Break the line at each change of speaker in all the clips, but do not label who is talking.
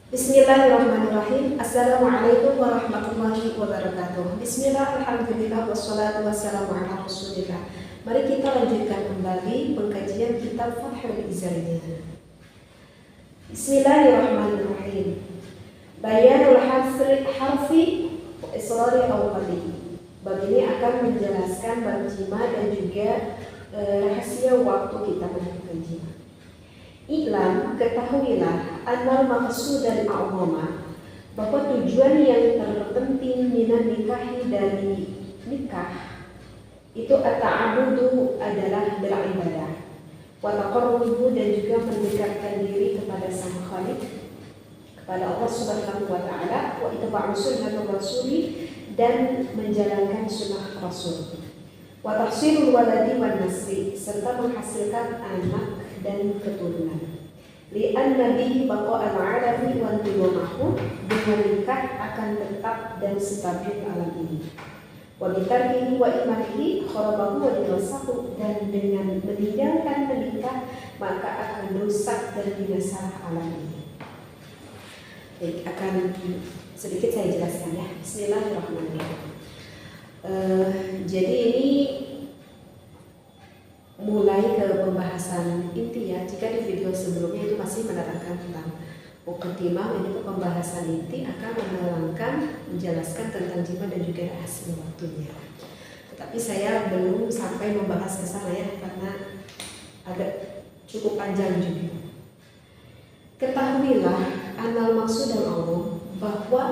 Bismillahirrahmanirrahim. Assalamualaikum warahmatullahi wabarakatuh. Bismillah, alhamdulillah, wassalatu wassalamu ala rasulillah. Mari kita lanjutkan kembali pengkajian kitab Fathul Izzariyah. Bismillahirrahmanirrahim. Bayanul harfi wa israri awqatihi. Bab ini akan menjelaskan bab jima dan juga rahasia waktu kita melakukan jima. Iklan, ketahuilah, annal maqsud dan a'zama, bahwa tujuan yang terpenting minan nikahi dari nikah itu at-ta'abudu adalah beribadah, wa taqarrubu dan juga mendekatkan diri kepada Sang Khaliq, kepada Allah Subhanahu wa taala, wa itba'u sunnatur rasuli dan menjalankan sunnah Rasul, wa tahsilul waladi wan nasli serta menghasilkan anak dan keturunan. Li'anna bihi baqa'al 'alami wa intiwamahu, dengan nikah akan tetap dan stabil alam ini. Wa bitarkihi wa imanihi kharabahu wa dinasahu, dan dengan meninggalkan menikah maka akan rusak dan binasalah alam ini. Baik, akan sedikit saya jelaskan ya. Bismillahirrahmanirrahim. Jadi ini mulai ke pembahasan inti ya. Jika di video sebelumnya itu masih menerangkan tentang muqaddimah, ini ke pembahasan inti akan menerangkan, menjelaskan tentang jima dan juga hasil waktunya. Tetapi saya belum sampai membahas ke sana ya, karena agak cukup panjang juga. Ketahuilah anal maksud dan Allah, bahwa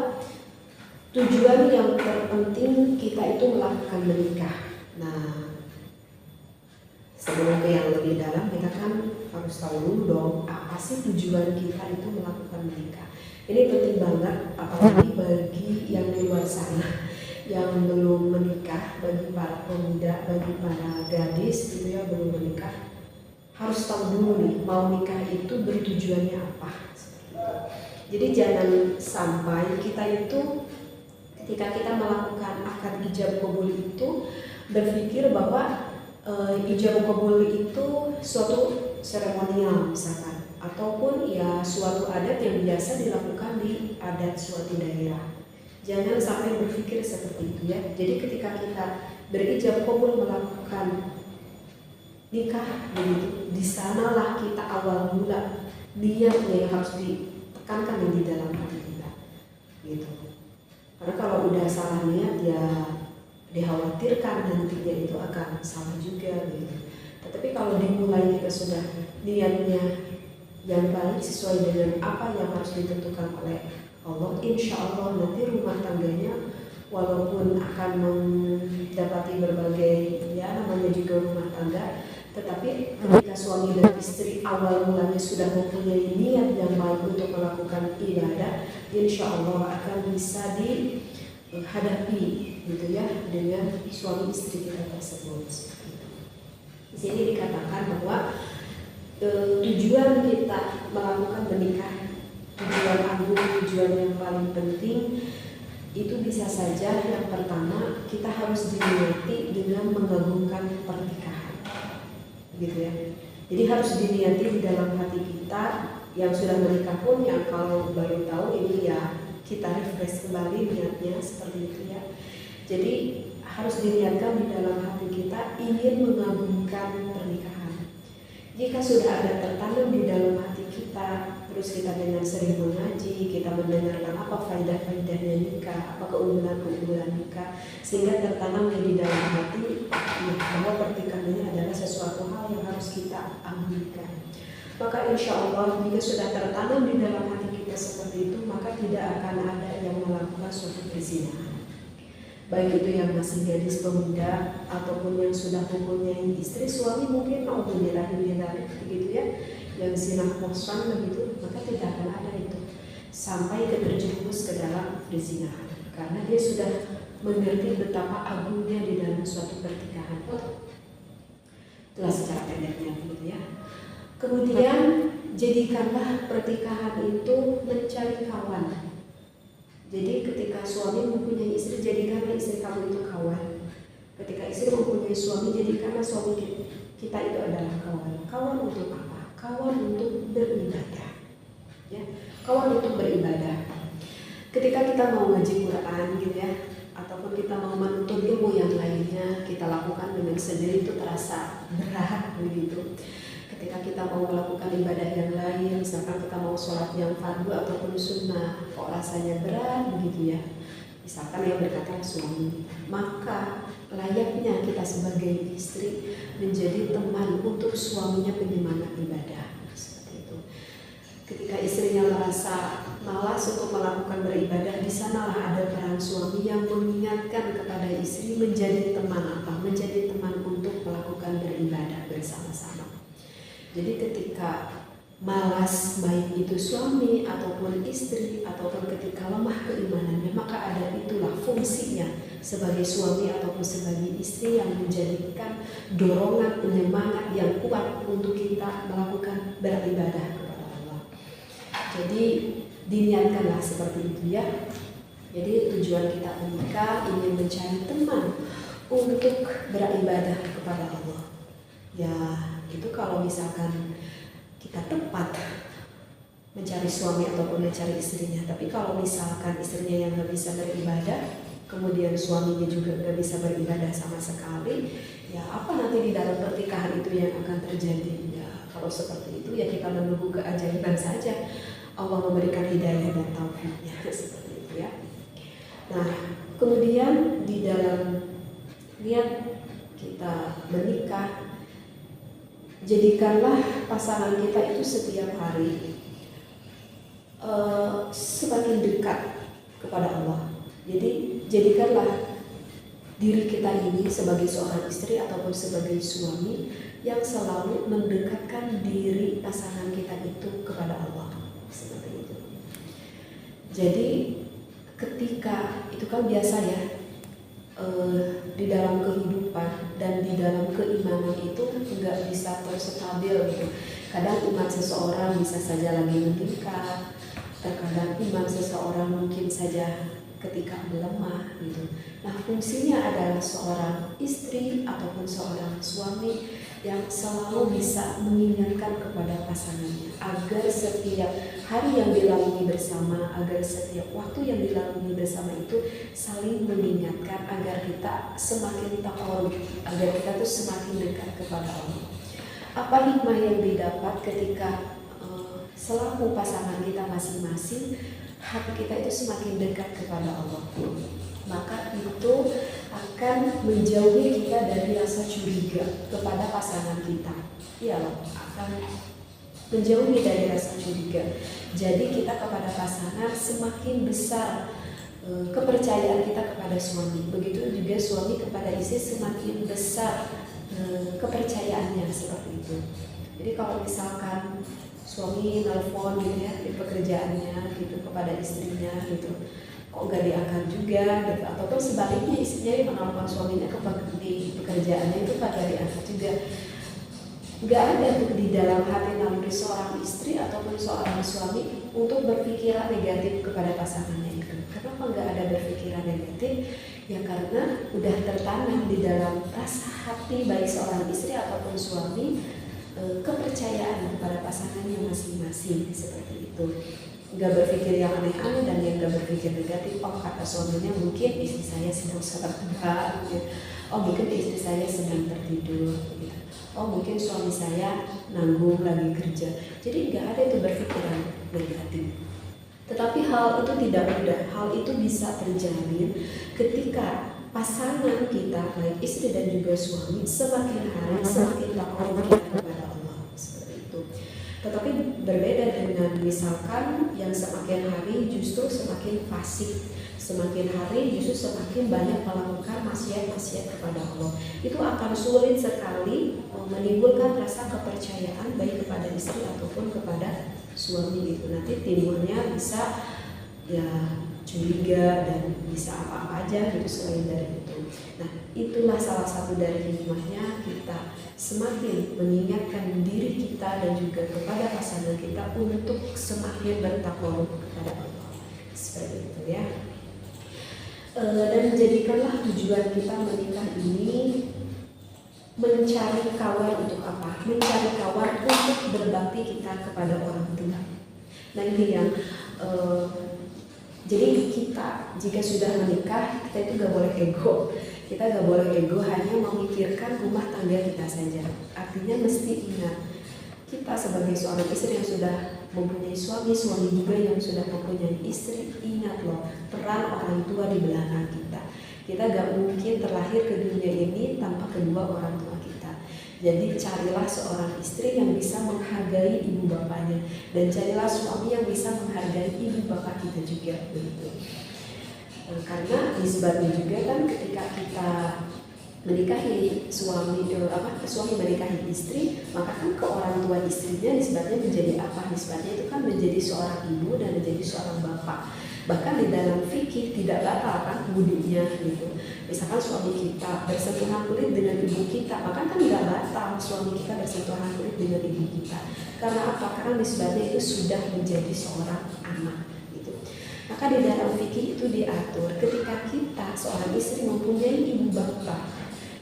tujuan yang terpenting kita itu melakukan menikah. Nah, sebelum ke yang lebih dalam, kita kan harus tahu dulu dong apa sih tujuan kita itu melakukan menikah. Ini penting banget, apalagi bagi yang di luar sana yang belum menikah, bagi para pemuda, bagi para gadis gitu ya, belum menikah, harus tahu dulu nih mau nikah itu bertujuannya apa. Jadi jangan sampai kita itu ketika kita melakukan akad ijab qabul itu berpikir bahwa ijab qabul itu suatu seremonial misalkan, ataupun ya suatu adat yang biasa dilakukan di adat suatu daerah. Jangan sampai berpikir seperti itu ya. Jadi ketika kita berijab qabul melakukan nikah begitu, di sanalah kita awal mula niatnya yang harus ditekankan di dalam hati kita gitu. Karena kalau udah salah niat ya dikhawatirkan nantinya itu akan salah juga gitu. Tetapi kalau dimulai kita sudah niatnya yang baik sesuai dengan apa yang harus ditentukan oleh Allah, insya Allah nanti rumah tangganya walaupun akan mendapati berbagai ya namanya juga rumah tangga, tetapi ketika suami dan istri awal mulanya sudah mempunyai niat yang baik untuk melakukan ibadah, insya Allah akan bisa dihadapi gitu ya dengan suami istri kita tersebut. Di sini dikatakan bahwa tujuan kita melakukan menikah, tujuan agung, tujuan yang paling penting itu bisa saja yang pertama kita harus diniati dengan mengagungkan pernikahan, gitu ya. Jadi harus diniati di dalam hati kita yang sudah menikah pun, yang kalau baru tahu ini ya kita refresh kembali niatnya seperti itu ya. Jadi harus diniatkan di dalam hati kita ingin mengagungkan pernikahan. Jika sudah ada tertanam di dalam hati kita, terus kita dengan sering mengaji, kita mendengarkan apa faidah-faidahnya nikah, apa keunggulan-keunggulan nikah, sehingga tertanam di dalam hati bahwa pernikahan ini adalah sesuatu hal yang harus kita agungkan. Maka insya Allah jika sudah tertanam di dalam hati kita seperti itu, maka tidak akan ada yang melakukan suatu perzinahan. Baik itu yang masih gadis pemuda ataupun yang sudah mempunyai istri, suami mungkin alhamdulillah begitu ya, yang zina muhsan begitu, maka tidak akan ada itu sampai terjerumus ke dalam perzinahan, karena dia sudah mengerti betapa agungnya di dalam suatu pernikahan. Itulah secara pendeknya begitu ya. Kemudian jadikanlah pernikahan itu mencari kawan. Jadi ketika suami mempunyai istri, jadikanlah istri kamu itu kawan. Ketika istri mempunyai suami, jadikanlah suami kita itu adalah kawan. Kawan untuk apa? Kawan untuk beribadah. ya, kawan untuk beribadah. Ketika kita mau ngaji Quran gitu ya, ataupun kita mau menuntut ilmu yang lainnya, kita lakukan dengan sendiri itu terasa berat begitu. Ketika kita mau melakukan ibadah yang lain, misalkan kita mau sholat yang fardu ataupun sunnah, kok rasanya berat begitu ya. Misalkan yang berkata suami, maka layaknya kita sebagai istri menjadi teman untuk suaminya penyemangat ibadah. Seperti itu. Ketika istrinya merasa malas untuk melakukan beribadah, di sanalah ada peran suami yang mengingatkan kepada istri menjadi teman apa? Menjadi teman untuk melakukan beribadah bersama-sama. Jadi ketika malas, baik itu suami ataupun istri, ataupun ketika lemah keimanannya, maka ada itulah fungsinya sebagai suami ataupun sebagai istri yang menjadikan dorongan penyemangat yang kuat untuk kita melakukan beribadah kepada Allah. Jadi diniatkanlah seperti itu ya. Jadi tujuan kita menikah ingin mencari teman untuk beribadah kepada Allah. Ya itu kalau misalkan kita tepat mencari suami ataupun mencari istrinya. Tapi kalau misalkan istrinya yang nggak bisa beribadah, kemudian suaminya juga nggak bisa beribadah sama sekali, ya apa nanti di dalam pernikahan itu yang akan terjadi? Ya kalau seperti itu ya kita menunggu keajaiban saja. Allah memberikan hidayah dan taufiknya seperti itu ya. Nah, kemudian di dalam niat kita menikah, jadikanlah pasangan kita itu setiap hari semakin dekat kepada Allah. Jadi jadikanlah diri kita ini sebagai seorang istri ataupun sebagai suami yang selalu mendekatkan diri pasangan kita itu kepada Allah. Seperti itu. Jadi ketika itu kan biasa ya, di dalam kehidupan dan di dalam keimanan itu nggak bisa terus stabil gitu. Kadang iman seseorang bisa saja lagi meningkat, terkadang iman seseorang mungkin saja ketika melemah gitu. Nah fungsinya adalah seorang istri ataupun seorang suami yang selalu bisa mengingatkan kepada pasangannya agar setiap hari yang dilalui bersama, agar setiap waktu yang dilalui bersama itu saling mengingatkan agar kita semakin taqarrub, agar kita tuh semakin dekat kepada Allah. Apa hikmah yang didapat ketika selaku pasangan kita masing-masing hati kita itu semakin dekat kepada Allah? Maka itu akan menjauhi kita dari rasa curiga kepada pasangan kita. Ya, akan menjauhi dari rasa curiga. Jadi kita kepada pasangan semakin besar kepercayaan kita kepada suami. Begitu juga suami kepada istri semakin besar kepercayaannya seperti itu. Jadi kalau misalkan suami nelfon gitu ya di pekerjaannya gitu kepada istrinya gitu, kok gak diangkat juga gitu, ataupun sebaliknya istrinya yang menelpon suaminya di pekerjaannya itu gak diangkat juga. Gak ada tuh di dalam hati naluri seorang istri ataupun seorang suami untuk berpikiran negatif kepada pasangannya itu. Kenapa gak ada berpikiran negatif? Ya karena udah tertanam di dalam rasa hati baik seorang istri ataupun suami kepercayaan kepada pasangannya masing-masing seperti itu. Gak berpikir yang aneh-aneh dan yang gak berpikir negatif. Oh kata suaminya mungkin istri saya sedang sholat gitu. Oh mungkin istri saya sedang tertidur gitu. Oh mungkin suami saya nanggung lagi kerja. Jadi gak ada itu berpikiran negatif. Tetapi hal itu tidak mudah. Hal itu bisa terjadi ketika pasangan kita baik istri dan juga suami semakin hari semakin taqarrub kita kepada Allah seperti itu. Tetapi berbeda dengan misalkan yang semakin hari justru semakin fasik, semakin hari justru semakin banyak melakukan maksiat-maksiat kepada Allah. Itu akan sulit sekali menimbulkan rasa kepercayaan baik kepada istri ataupun kepada suami itu. Nanti timbulnya bisa ya curiga dan bisa apa-apa aja gitu selain dari itu. Nah itulah salah satu dari hikmahnya kita semakin mengingatkan diri kita dan juga kepada pasangan kita untuk semakin bertaqarrub kepada Allah seperti itu ya. Dan menjadikanlah tujuan kita menikah ini mencari kawan untuk apa? Mencari kawan untuk berbakti kita kepada orang tua. Nah ini yang jadi kita jika sudah menikah, kita itu gak boleh ego. Kita gak boleh ego hanya memikirkan rumah tangga kita saja. Artinya mesti ingat, kita sebagai seorang istri yang sudah mempunyai suami juga yang sudah mempunyai istri, ingat loh, peran orang tua di belakang kita. Kita gak mungkin terlahir ke dunia ini tanpa kedua orang tua kita. Jadi carilah seorang istri yang bisa menghargai ibu bapaknya, dan carilah suami yang bisa menghargai ibu bapak kita juga, begitu. Karena nisbatnya juga kan ketika kita menikahi suami menikahi istri, maka kan ke orang tua istrinya nisbatnya menjadi apa? Nisbatnya itu kan menjadi seorang ibu dan menjadi seorang bapak. Bahkan di dalam fikih tidak batal kan wudunya gitu. Misalkan suami kita bersentuhan kulit dengan ibu kita, maka kan tidak batal suami kita bersentuhan kulit dengan ibu kita. Karena apa? Karena nisbatnya itu sudah menjadi seorang anak. Maka di dalam fikih itu diatur ketika kita seorang istri mempunyai ibu bapak,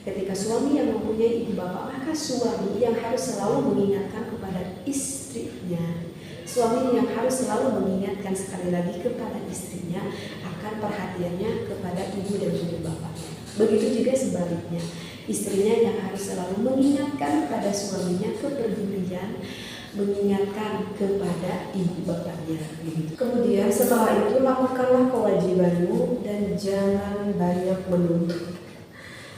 ketika suami yang mempunyai ibu bapak, maka suami yang harus selalu mengingatkan kepada istrinya, suami yang harus selalu mengingatkan sekali lagi kepada istrinya akan perhatiannya kepada ibu dan ibu bapaknya. Begitu juga sebaliknya, istrinya yang harus selalu mengingatkan kepada suaminya kepedulian, mengingatkan kepada ibu bapaknya. Kemudian setelah itu lakukanlah kewajibanmu dan jangan banyak menuntut.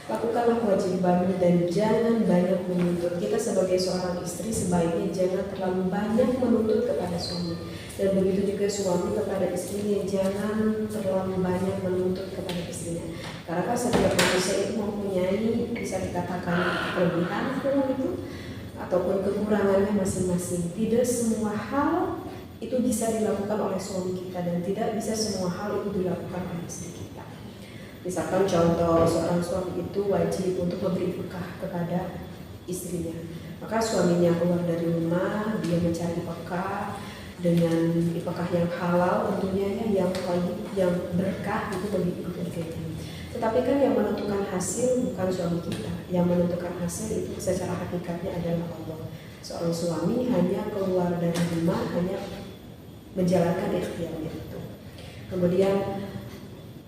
Lakukanlah kewajibanmu dan jangan banyak menuntut. Kita sebagai seorang istri sebaiknya jangan terlalu banyak menuntut kepada suami. Dan begitu juga suami kepada istrinya, jangan terlalu banyak menuntut kepada istrinya. Karena setiap manusia itu mempunyai, bisa dikatakan, kelebihan itu ataupun kekurangannya masing-masing. Tidak semua hal itu bisa dilakukan oleh suami kita, dan tidak bisa semua hal itu dilakukan oleh istri kita. Misalkan contoh, seorang suami itu wajib untuk memberi bekah kepada istrinya. Maka suaminya keluar dari rumah, dia mencari bekah dengan bekah yang halal tentunya, yang berkah itu bagi keluarganya. Tetapi kan yang menentukan hasil bukan suami kita. Yang menentukan hasil itu secara hakikatnya adalah Allah. Seorang suami hanya keluar dari rumah, hanya menjalankan ikhtiarnya itu. Kemudian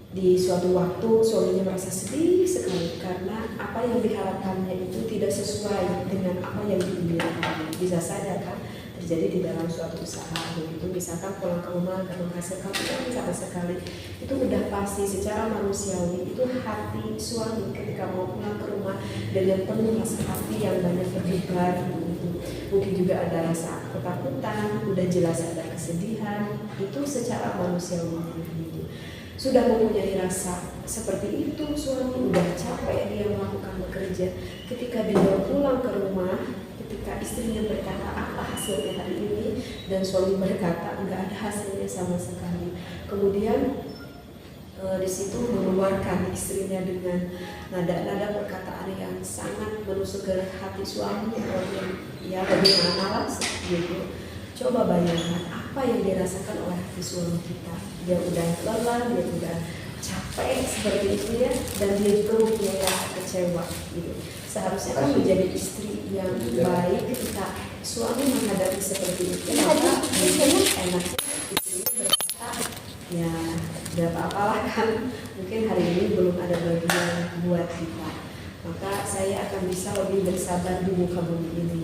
di suatu waktu suaminya merasa sedih sekali karena apa yang diharapkannya itu tidak sesuai dengan apa yang diinginkannya. Bisa saja kan terjadi di dalam suatu usaha begitu, misalkan pulang ke rumah gak menghasilkan uang sama sekali, itu udah pasti secara manusiawi itu hati suami ketika mau pulang ke rumah dengan penuh rasa hati yang banyak berdebar begitu. Mungkin juga ada rasa ketakutan, udah jelas ada kesedihan, itu secara manusiawi begitu. Sudah mempunyai rasa seperti itu, suami udah capek dia melakukan bekerja, ketika dia pulang ke rumah, ketika istrinya berkata apa hasilnya hari ini, dan suami berkata enggak ada hasilnya sama sekali, kemudian di situ mengeluarkan istrinya dengan nada-nada perkataan yang sangat menusuk ke hati suami, ya bagaimana lah gitu. Coba bayangkan apa yang dirasakan oleh hati suami kita. Dia udah lelah, dia udah capek seperti itu ya, dan dia juga mempunyai rasa kecewa gitu. Seharusnya kan menjadi istri yang baik ketika suami menghadapi seperti itu, maka enaknya istrinya berkata, ya gak apa-apalah kan, mungkin hari ini belum ada bagian buat kita, maka saya akan bisa lebih bersabar di muka bumi ini,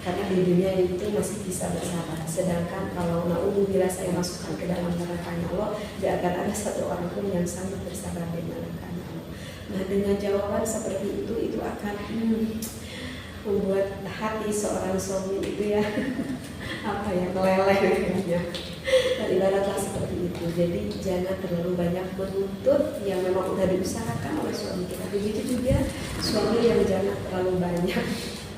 karena di dunia itu masih bisa bersabar. Sedangkan kalau naudzubillah saya masukkan ke dalam nerakanya Allah, tidak akan ada satu orang pun yang sangat bersabar di nerakanya Allah. Nah, dengan jawaban seperti itu akan membuat hati seorang suami itu ya meleleh kayaknya. Dan ibaratlah seperti itu. Jadi jangan terlalu banyak menuntut yang memang sudah diusahakan oleh suami kita. Begitu juga suami yang jangan terlalu banyak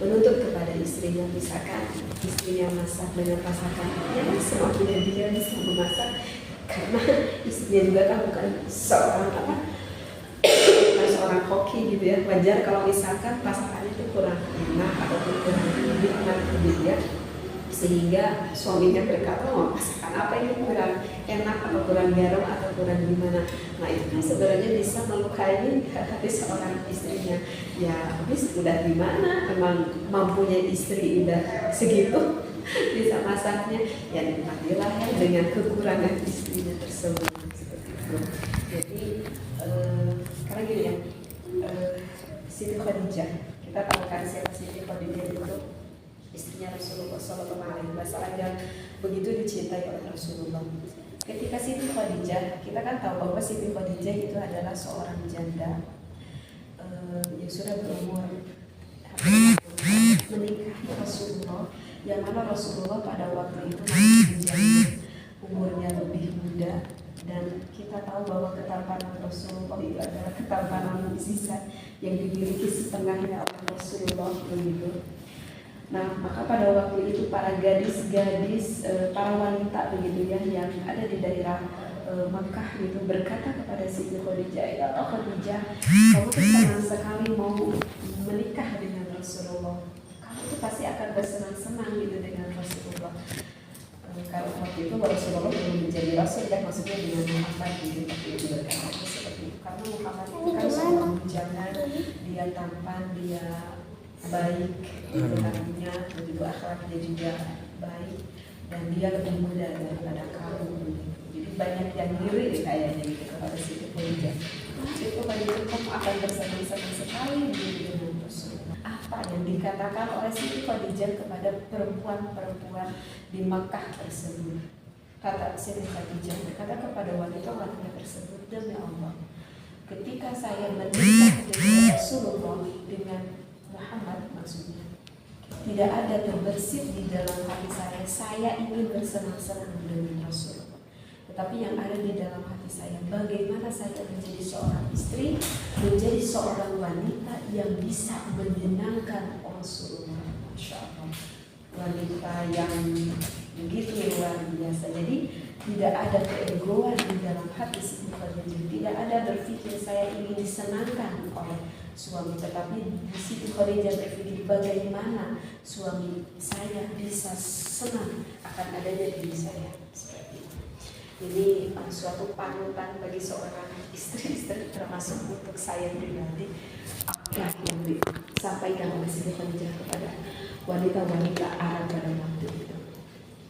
menuntut kepada istrinya. Misalkan istrinya masak dengan masakan yang semampunya dia bisa memasak, karena istrinya juga kan bukan seorang koki gitu ya. Wajar kalau misalkan masakannya itu kurang enak ataupun kurang nikmat gitu ya, sehingga suaminya berkata, oh masakan apa ini kurang enak atau kurang garam atau kurang gimana. Nah itu kan sebenarnya bisa melukai hati seorang istrinya. Ya habis udah gimana, memang mampunya istri udah segitu, bisa masaknya, ya nikmatilah ya dengan kekurangan istrinya tersebut seperti itu. Jadi karena gini ya, Siti Khadijah, kita tahu kan siapa Siti Khadijah itu, istrinya Rasulullah SAW yang begitu dicintai oleh Rasulullah. Ketika Siti Khadijah, kita kan tahu bahwa Siti Khadijah itu adalah seorang janda yang sudah berumur menikahi Rasulullah, yang mana Rasulullah pada waktu itu masih menjadi umurnya lebih muda, dan kita tahu bahwa ketampanan Rasulullah itu adalah ketampanan mukjizat yang dimiliki setengahnya oleh Rasulullah begitu. Nah, maka pada waktu itu para gadis-gadis, para wanita begitu ya yang ada di daerah Makkah gitu berkata kepada Siti Khadijah, ya Khadijah, kamu tuh senang sekali mau menikah dengan Rasulullah, kamu tuh pasti akan bersenang-senang gitu dengan Rasulullah. Kalau waktu itu Rasulullah belum menjadi Rasul, dan maksudnya dengan Muhammad gitu, tapi itu berkata seperti itu karena Muhammad itu kan seorang bujangan, dia tampan, dia baik, orangnya begitu, akhlaknya juga baik, dan dia lebih muda daripada kamu. Jadi banyak yang ngiri kayaknya gitu kepada Siti Khadijah. Itu pada itu kamu akan bersenang-senang sekali dengan Rasulullah. Apa yang dikatakan oleh Siti Khadijah kepada perempuan-perempuan di Makkah tersebut? Kata Siti Khadijah, berkata kepada wanita-wanita tersebut, demi Allah, ketika saya menikah dengan Rasulullah, dengan Muhammad maksudnya, tidak ada terbersit di dalam hati saya ingin bersenang-senang dengan Rasulullah. Tetapi yang ada di dalam hati saya, bagaimana saya menjadi seorang istri, menjadi seorang wanita yang bisa menyenangkan Rasulullah. Masya Allah, wanita yang begitu luar biasa. Jadi tidak ada keegoan di dalam hati Siti Khadijah, tidak ada berpikir saya ingin disenangkan oleh suami, tetapi Siti Khadijah berpikir bagaimana suami saya bisa senang akan adanya diri saya. Seperti itu. Ini suatu panutan bagi seorang istri-istri, termasuk untuk saya pribadi, apa yang disampaikan oleh Siti Khadijah kepada wanita-wanita Arab pada waktu itu.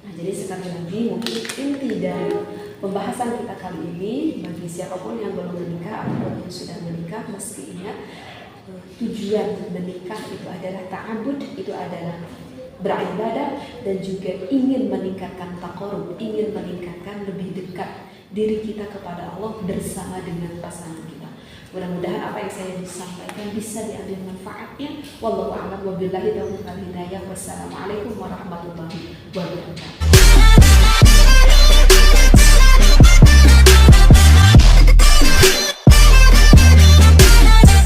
Nah, jadi sekali lagi mungkin inti dari pembahasan kita kali ini, bagi siapapun yang belum menikah ataupun yang sudah menikah, mesti ingat tujuan menikah itu adalah ta'abud, itu adalah beribadah, dan juga ingin meningkatkan taqarrub, ingin meningkatkan lebih dekat diri kita kepada Allah bersama dengan pasangan kita. Mudah-mudahan apa yang saya sampaikan bisa diambil manfaatnya. Wallahu a'lam wa billahi taufiq wal hidayah. Wassalamualaikum warahmatullahi wabarakatuh.